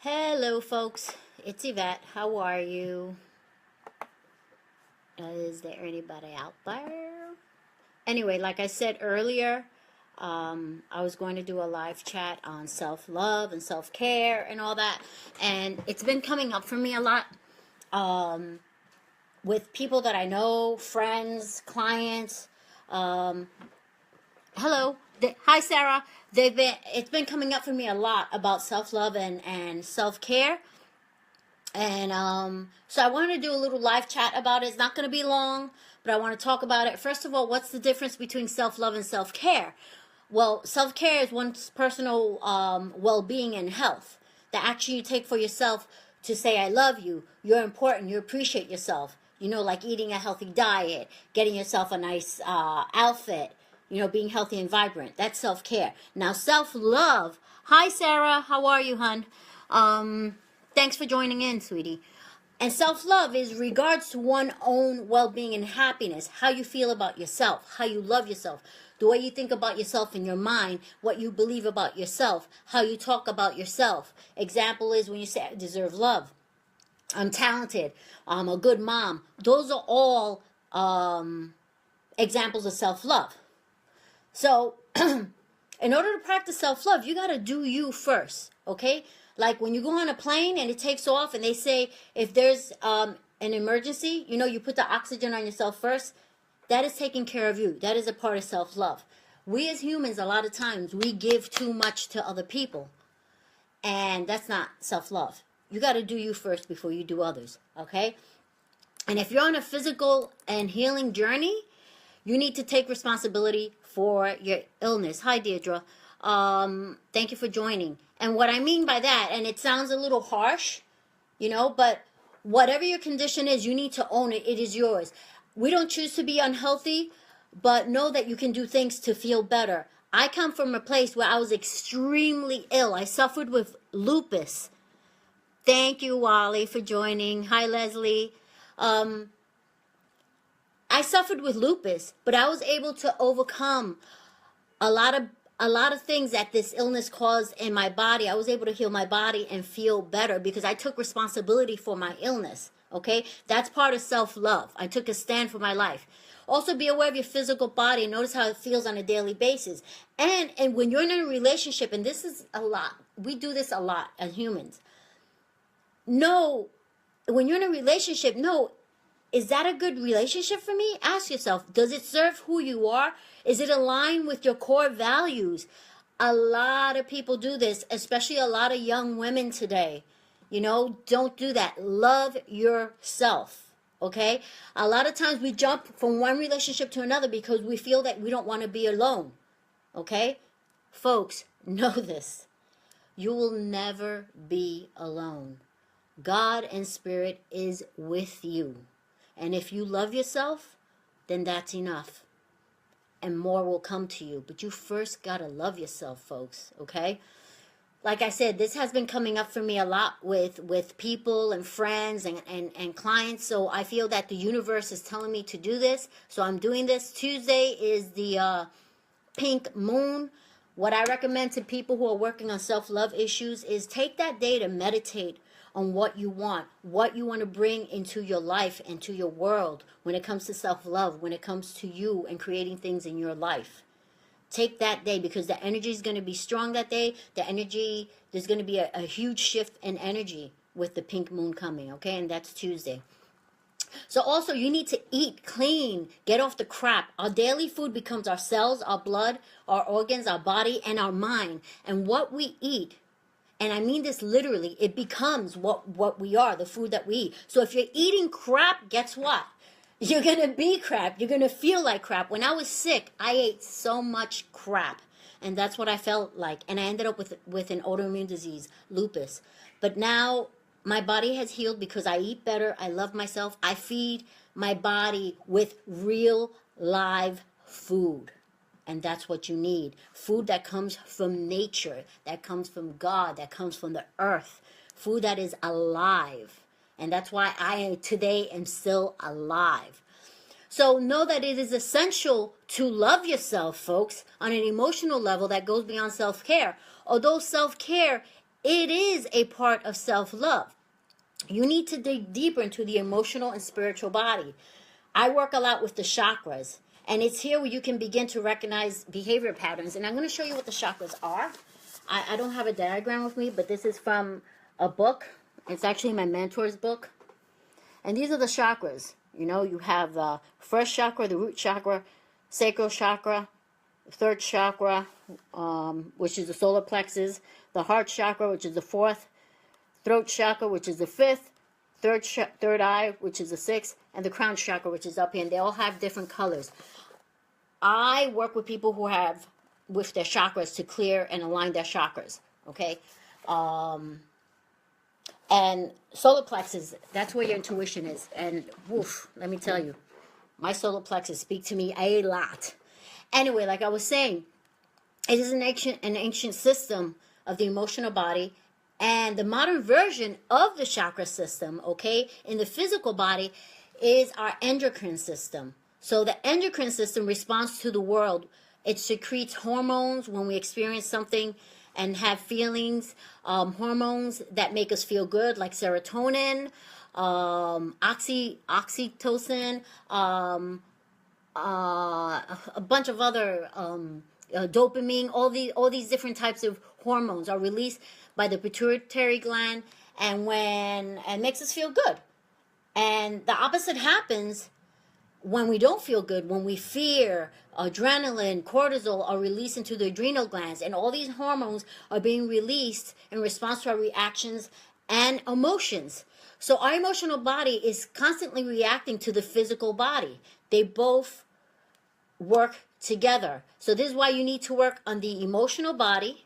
Hello, folks. It's Yvette. How are you? Is there anybody out there? Anyway, like I said earlier, I was going to do a live chat on self-love and self-care and all that. And it's been coming up for me a lot with people that I know, friends, clients. Hello. Hi, Sarah. It's been coming up for me a lot about self-love and self-care. And so I want to do a little live chat about it. It's not going to be long, but I want to talk about it. First of all, what's the difference between self-love and self-care? Well, self-care is one's personal well-being and health. The action you take for yourself to say, I love you, you're important, you appreciate yourself. You know, like eating a healthy diet, getting yourself a nice outfit, being healthy and vibrant. That's self-care. Now, self-love. Hi, Sarah. How are you, hon? Thanks for joining in, sweetie. And self-love is regards to one's own well-being and happiness, how you feel about yourself, how you love yourself, the way you think about yourself in your mind, what you believe about yourself, how you talk about yourself. Example is when you say, I deserve love, I'm talented, I'm a good mom. Those are all examples of self-love. So, in order to practice self-love, you got to do you first, okay? Like when you go on a plane and it takes off and they say if there's an emergency, you put the oxygen on yourself first. That is taking care of you. That is a part of self-love. We as humans, a lot of times, we give too much to other people. And that's not self-love. You got to do you first before you do others, okay? And if you're on a physical and healing journey, you need to take responsibility for your illness. Hi, Deirdre. Thank you for joining. And what I mean by that, and it sounds a little harsh, but whatever your condition is, you need to own it. It is yours. We don't choose to be unhealthy, but know that you can do things to feel better. I come from a place where I was extremely ill. I suffered with lupus. Thank you, Wally, for joining. Hi, Leslie. I suffered with lupus, but I was able to overcome a lot of things that this illness caused in my body. I was able to heal my body and feel better because I took responsibility for my illness, okay? That's part of self-love. I took a stand for my life. Also, be aware of your physical body and notice how it feels on a daily basis. And when you're in a relationship, and this is a lot, we do this a lot as humans. No, when you're in a relationship, no, is that a good relationship for me? Ask yourself, does it serve who you are? Is it aligned with your core values? A lot of people do this, especially a lot of young women today. Don't do that. Love yourself, okay? A lot of times we jump from one relationship to another because we feel that we don't want to be alone, okay? Folks, know this. You will never be alone. God and Spirit is with you. And if you love yourself, then that's enough. And more will come to you. But you first got to love yourself, folks, okay? Like I said, this has been coming up for me a lot with people and friends and clients. So I feel that the universe is telling me to do this. So I'm doing this. Tuesday is the pink moon. What I recommend to people who are working on self-love issues is take that day to meditate on what you want to bring into your life and to your world when it comes to self-love, when it comes to you and creating things in your life. Take that day because the energy is going to be strong that day. There's going to be a huge shift in energy with the pink moon coming, okay? And that's Tuesday. So also, you need to eat clean. Get off the crap. Our daily food becomes our cells, our blood, our organs, our body, and our mind. And what we eat, and I mean this literally, it becomes what we are, the food that we eat. So if you're eating crap, guess what? You're going to be crap. You're going to feel like crap. When I was sick, I ate so much crap. And that's what I felt like. And I ended up with an autoimmune disease, lupus. But now my body has healed because I eat better. I love myself. I feed my body with real live food. And that's what you need. Food that comes from nature, that comes from God, that comes from the earth. Food that is alive. And that's why I today am still alive. So know that it is essential to love yourself, folks, on an emotional level that goes beyond self-care. Although self-care it is a part of self-love. You need to dig deeper into the emotional and spiritual body. I work a lot with the chakras, and it's here where you can begin to recognize behavior patterns. And I'm going to show you what the chakras are. I don't have a diagram with me, but this is from a book. It's actually my mentor's book. And these are the chakras. You know, you have the first chakra, the root chakra, sacral chakra, third chakra, which is the solar plexus, the heart chakra, which is the fourth, throat chakra, which is the fifth, third eye, which is the sixth, and the crown chakra, which is up here. And they all have different colors. I work with people who have with their chakras to clear and align their chakras. Okay, and solar plexus, that's where your intuition is. And woof, let me tell you, my solar plexus speak to me a lot. Anyway, like I was saying, it is an ancient system of the emotional body, and the modern version of the chakra system, okay, in the physical body, is our endocrine system. So the endocrine system responds to the world. It secretes hormones when we experience something and have feelings, hormones that make us feel good, like serotonin, oxytocin, a bunch of other dopamine. All these different types of hormones are released by the pituitary gland, and makes us feel good. And the opposite happens when we don't feel good, when we fear. Adrenaline, cortisol are released into the adrenal glands, and all these hormones are being released in response to our reactions and emotions. So our emotional body is constantly reacting to the physical body. They both work together. So this is why you need to work on the emotional body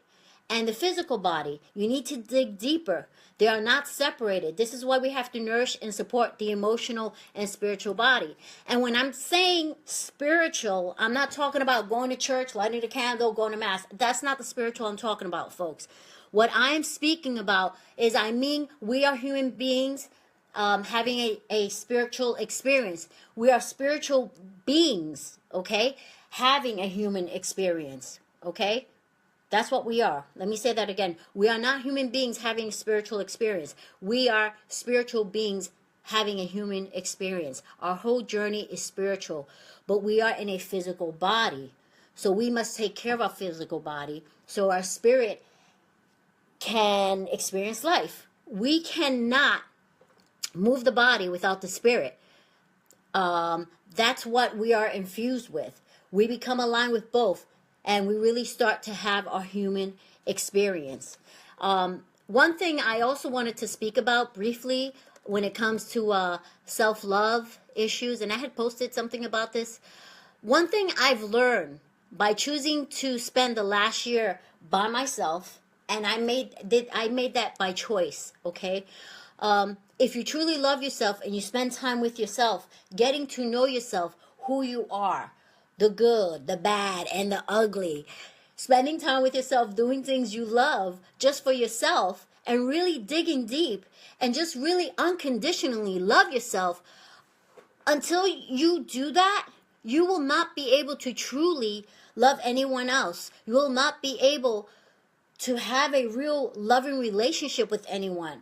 and the physical body. You need to dig deeper. They are not separated. This is why we have to nourish and support the emotional and spiritual body. And when I'm saying spiritual, I'm not talking about going to church, lighting a candle, going to mass. That's not the spiritual I'm talking about, folks. What I am speaking about is, I mean, we are human beings having a spiritual experience. We are spiritual beings, okay, having a human experience, okay? That's what we are. Let me say that again. We are not human beings having a spiritual experience. We are spiritual beings having a human experience. Our whole journey is spiritual, but we are in a physical body. So we must take care of our physical body so our spirit can experience life. We cannot move the body without the spirit. That's what we are infused with. We become aligned with both, and we really start to have our human experience. One thing I also wanted to speak about briefly when it comes to self-love issues, and I had posted something about this. One thing I've learned by choosing to spend the last year by myself, and I made that by choice, okay? If you truly love yourself and you spend time with yourself, getting to know yourself, who you are, the good, the bad, and the ugly, spending time with yourself, doing things you love just for yourself, and really digging deep and just really unconditionally love yourself. Until you do that, you will not be able to truly love anyone else. You will not be able to have a real loving relationship with anyone.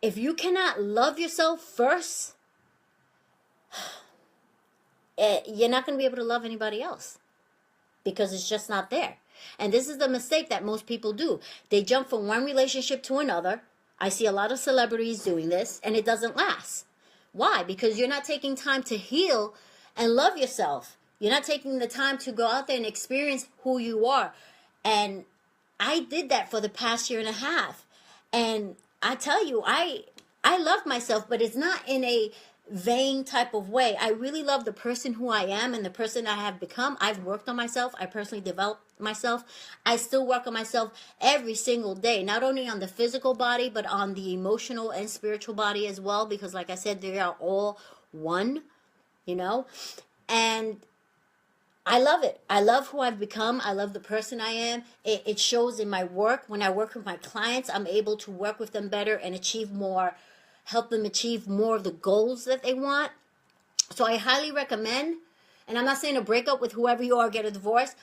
If you cannot love yourself first, you're not going to be able to love anybody else, because it's just not there. And this is the mistake that most people do. They jump from one relationship to another. I see a lot of celebrities doing this, and it doesn't last. Why? Because you're not taking time to heal and love yourself. You're not taking the time to go out there and experience who you are. And I did that for the past year and a half. And I tell you, I love myself, but it's not in a vain type of way. I really love the person who I am and the person I have become. I've worked on myself. I personally developed myself. I still work on myself every single day, not only on the physical body, but on the emotional and spiritual body as well, because like I said, they are all one, you know. And I love it. I love who I've become. I love the person I am. It shows in my work. When I work with my clients, I'm able to work with them better and achieve more, help them achieve more of the goals that they want. So I highly recommend, and I'm not saying to break up with whoever you are, get a divorce.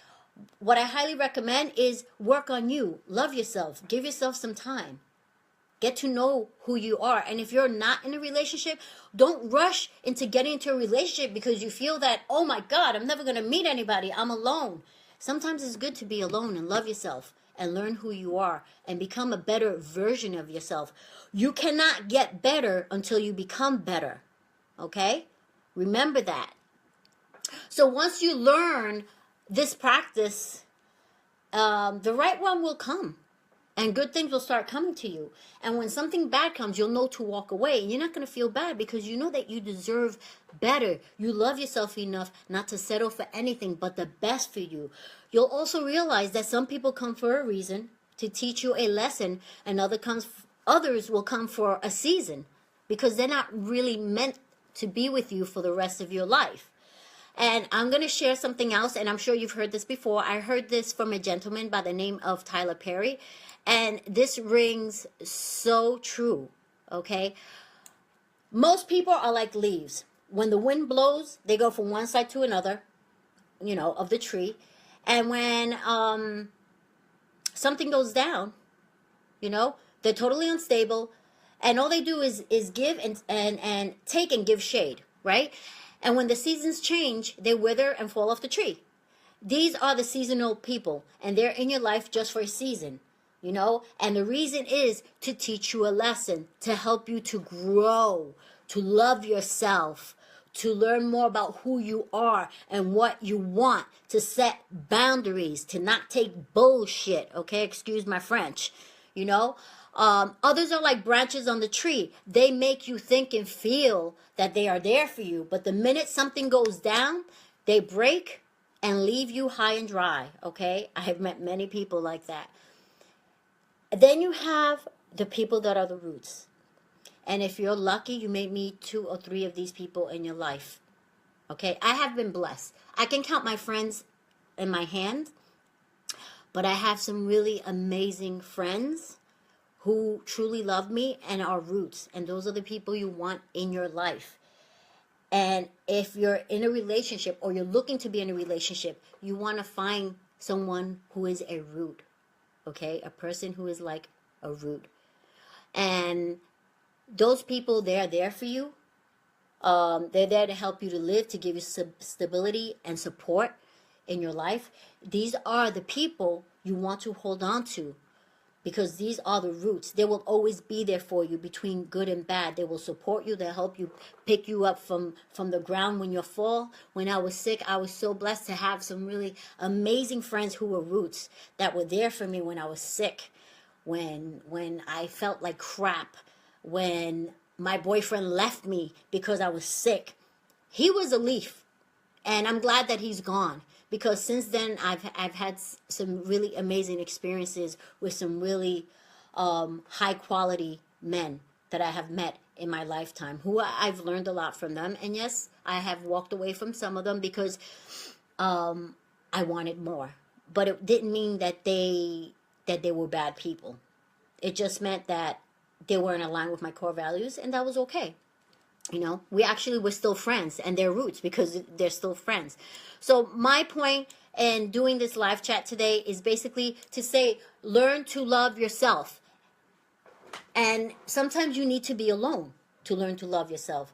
what I highly recommend is work on you. Love yourself. Give yourself some time. Get to know who you are. And if you're not in a relationship, don't rush into getting into a relationship because you feel that, oh my God, I'm never going to meet anybody. I'm alone. Sometimes it's good to be alone and love yourself and learn who you are and become a better version of yourself. You cannot get better until you become better. Okay? Remember that. So once you learn this practice, the right one will come. And good things will start coming to you. And when something bad comes, you'll know to walk away. And you're not going to feel bad because you know that you deserve better. You love yourself enough not to settle for anything but the best for you. You'll also realize that some people come for a reason, to teach you a lesson, and others will come for a season because they're not really meant to be with you for the rest of your life. And I'm going to share something else, and I'm sure you've heard this before. I heard this from a gentleman by the name of Tyler Perry, and this rings so true, okay? Most people are like leaves. When the wind blows, they go from one side to another, of the tree. And when something goes down, they're totally unstable, and all they do is give and take and give shade, right? And when the seasons change, they wither and fall off the tree. These are the seasonal people, and they're in your life just for a season, And the reason is to teach you a lesson, to help you to grow, to love yourself, to learn more about who you are and what you want, to set boundaries, to not take bullshit, okay? Excuse my French, Others are like branches on the tree. They make you think and feel that they are there for you. But the minute something goes down, they break and leave you high and dry, okay? I have met many people like that. Then you have the people that are the roots. And if you're lucky, you may meet 2 or 3 of these people in your life, okay? I have been blessed. I can count my friends in my hand, but I have some really amazing friends who truly love me and are roots. And those are the people you want in your life. And if you're in a relationship or you're looking to be in a relationship, you want to find someone who is a root, okay? A person who is like a root. And those people, they're there for you. They're there to help you to live, to give you stability and support in your life. These are the people you want to hold on to, because these are the roots. They will always be there for you between good and bad. They will support you. They'll help you, pick you up from the ground when you fall. When I was sick, I was so blessed to have some really amazing friends who were roots that were there for me when I was sick, when I felt like crap, when my boyfriend left me because I was sick. He was a leaf, and I'm glad that he's gone. Because since then, I've had some really amazing experiences with some really high quality men that I have met in my lifetime, who I've learned a lot from them. And yes, I have walked away from some of them because I wanted more. But it didn't mean that they were bad people. It just meant that they weren't aligned with my core values, and that was okay. We actually were still friends, and they're roots because they're still friends. So my point in doing this live chat today is basically to say, learn to love yourself. And sometimes you need to be alone to learn to love yourself.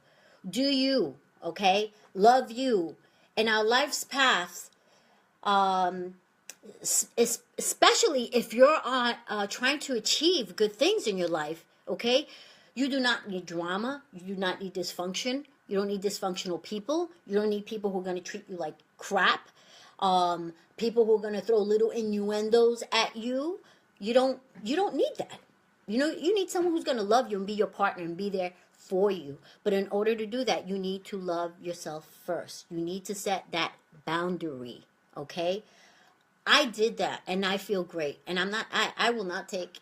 Do you, okay? Love you. In our life's paths, especially if you're trying to achieve good things in your life, okay? You do not need drama. You do not need dysfunction. You don't need dysfunctional people. You don't need people who are going to treat you like crap. People who are going to throw little innuendos at you. You don't need that. You need someone who's going to love you and be your partner and be there for you. But in order to do that, you need to love yourself first. You need to set that boundary, okay? I did that, and I feel great. And I will not take...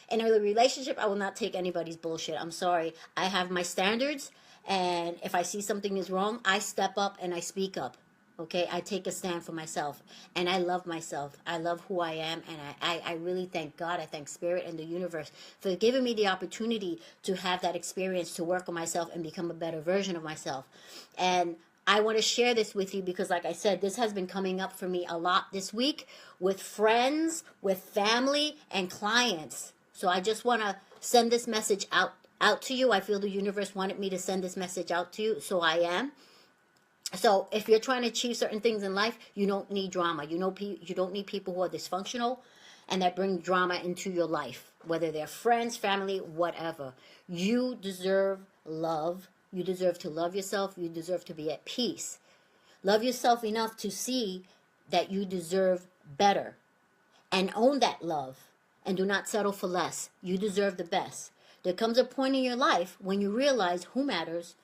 In a relationship, I will not take anybody's bullshit. I'm sorry. I have my standards, and if I see something is wrong, I step up and I speak up. Okay? I take a stand for myself, and I love myself. I love who I am, and I really thank God. I thank Spirit and the universe for giving me the opportunity to have that experience, to work on myself and become a better version of myself. And I want to share this with you because, like I said, this has been coming up for me a lot this week with friends, with family, and clients. So I just want to send this message out to you. I feel the universe wanted me to send this message out to you, so I am. So if you're trying to achieve certain things in life, you don't need drama. You don't need people who are dysfunctional and that bring drama into your life, whether they're friends, family, whatever. You deserve love. You deserve to love yourself. You deserve to be at peace. Love yourself enough to see that you deserve better and own that love and do not settle for less. You deserve the best. There comes a point in your life when you realize who matters,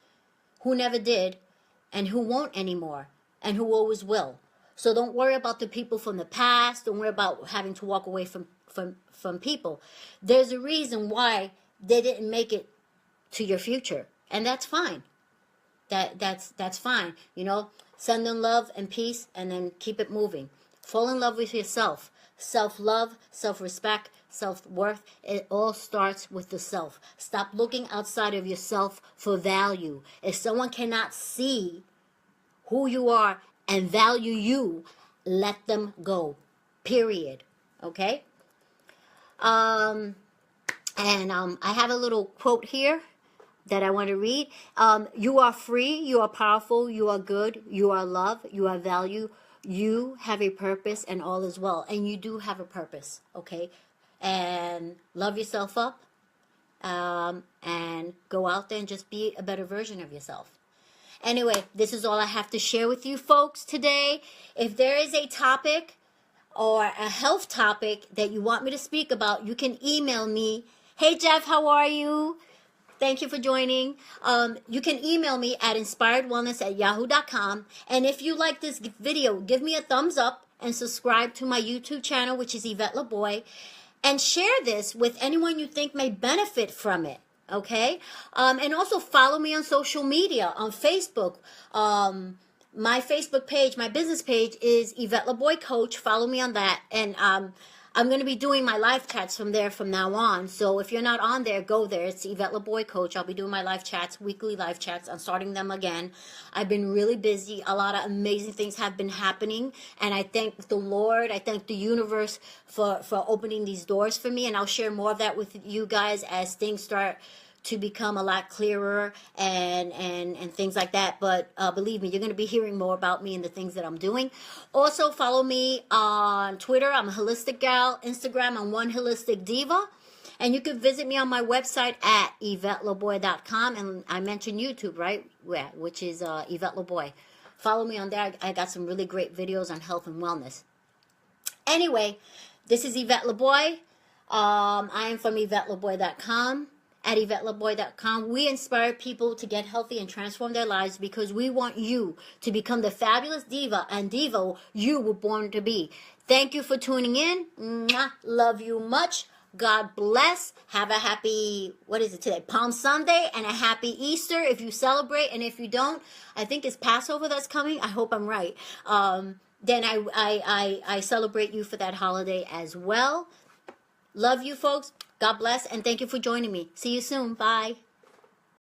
who never did, and who won't anymore, and who always will. So don't worry about the people from the past. Don't worry about having to walk away from people. There's a reason why they didn't make it to your future, and that's fine. That's fine. You know, send them love and peace, and then keep it moving. Fall in love with yourself. Self-love, self-respect, self-worth. It all starts with the self. Stop looking outside of yourself for value. If someone cannot see who you are and value you, let them go. Period. Okay? I have a little quote here that I want to read. You are free, you are powerful, you are good, you are love, you are value, you have a purpose, and all is well. And you do have a purpose, okay? And love yourself up, and go out there and just be a better version of yourself. Anyway, this is all I have to share with you folks today. If there is a topic or a health topic that you want me to speak about, you can email me. Hey Jeff, how are you? Thank you for joining. You can email me at inspiredwellness@yahoo.com. And if you like this video, give me a thumbs up and subscribe to my YouTube channel, which is Yvette LaBoy. And share this with anyone you think may benefit from it. Okay? And also follow me on social media, on Facebook. My Facebook page, my business page is Yvette LaBoy Coach. Follow me on that. And I'm going to be doing my live chats from there from now on. So if you're not on there, go there. It's Yvette LaBoy Coach. I'll be doing my live chats, weekly live chats. I'm starting them again. I've been really busy. A lot of amazing things have been happening. And I thank the Lord. I thank the universe for opening these doors for me. And I'll share more of that with you guys as things start to become a lot clearer and things like that. But believe me, you're going to be hearing more about me and the things that I'm doing. Also, follow me on Twitter. I'm a Holistic Gal. Instagram, I'm One Holistic Diva. And you can visit me on my website at YvetteLaBoy.com. And I mentioned YouTube, right? Yeah, which is Yvette LaBoy. Follow me on there. I got some really great videos on health and wellness. Anyway, this is Yvette LaBoy. I am from YvetteLaBoy.com. At YvetteLaBoy.com, we inspire people to get healthy and transform their lives because we want you to become the fabulous diva and divo you were born to be. Thank you for tuning in. Mwah. Love you much. God bless. Have a happy, what is it today? Palm Sunday, and a happy Easter if you celebrate. And if you don't, I think it's Passover that's coming. I hope I'm right. Then I celebrate you for that holiday as well. Love you folks. God bless, and thank you for joining me. See you soon. Bye.